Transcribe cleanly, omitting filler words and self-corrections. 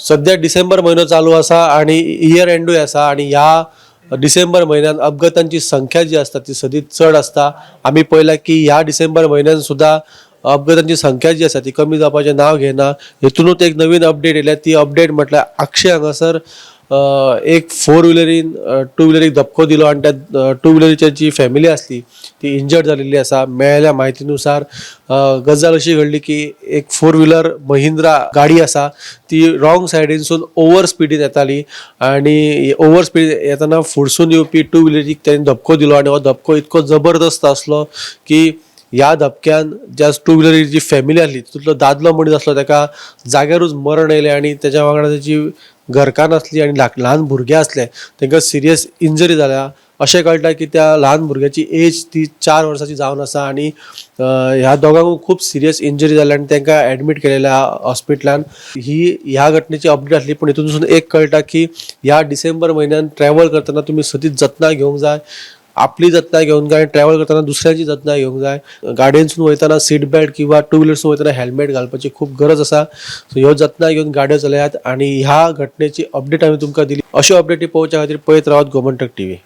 सध्या डिसेंबर महिनो चालू असा आणि इयर एंडूय असा आणि ह्या डिसेंबर महिन्यात अपघातांची संख्या जी असता ती सदीत चढ असता. आम्ही पळयला की ह्या डिसेंबर महिन्यात सुद्धा अपघातांची संख्या जी आसा ती कमी जावपाचें नांव घेना. हेतूनच एक नवीन अपडेट येयल्या. ती अपडेट म्हटल्यार अक्षय हांगासर एक फोर व्हिलरीन टू व्हिलरीक धपको दिलो आणि त्या टू व्हिलरीची जी फॅमिली असली ती इंजर्ड झालेली असा. मेळिल्ल्या म्हायतीनुसार गजाल अशी घडली की एक फोर व्हिलर महिंद्रा गाडी असा ती रॉंग सायडीनसून ओव्हर स्पिडीन येताली आणि ओव्हर स्पीड येताना फुडसून येवपी टू व्हिलरीक तेणी धपको दिलो आणि हो धपको इतको जबरदस्त असलो की ह्या धपक्यान ज्या टू व्हिलरीची जी फॅमिली आसली तितूंतलो दादलो मनीस आसलो ताका जाग्यारूच मरण येयलें आणि त्याच्या वांगडा ताची घरकान्न आसली आणि ल्हान भुरगे आसले तांकां सिरियस इंजरी जाल्या. अशें कळटा की त्या ल्हान भुरग्याची एज ती 4 वर्सांची जावन आसा आणि ह्या दोगांकूय खूब सिरियस इंजरी जाल्या आणि तांकां एडमीट केलेल्या हॉस्पिटलान. ही ह्या घटनेची अपडेट आसली पूण हितूनसून एक कळटा की ह्या डिसेंबर म्हयन्यान ट्रॅव्हल करतना तुमी सदीत जतनाय घेवंक जाय. आपली जतनाय घेवंक जाय. ट्रॅव्हल करतना दुसऱ्याची जतनाय घेवंक जाय. गाडयेनसून वयताना सीट बेल्ट किंवा टू व्हिलरसून वयताना हेल्मेट घालपाची खूब गरज आसा. सो ह्यो जतनाय घेवन गाडयो चलयात आणि ह्या घटनेची अपडेट आमी तुमकां दिली. अश्यो अपडेटी पळोवच्या खातीर पळयत रावात गोमंतक टीव्ही.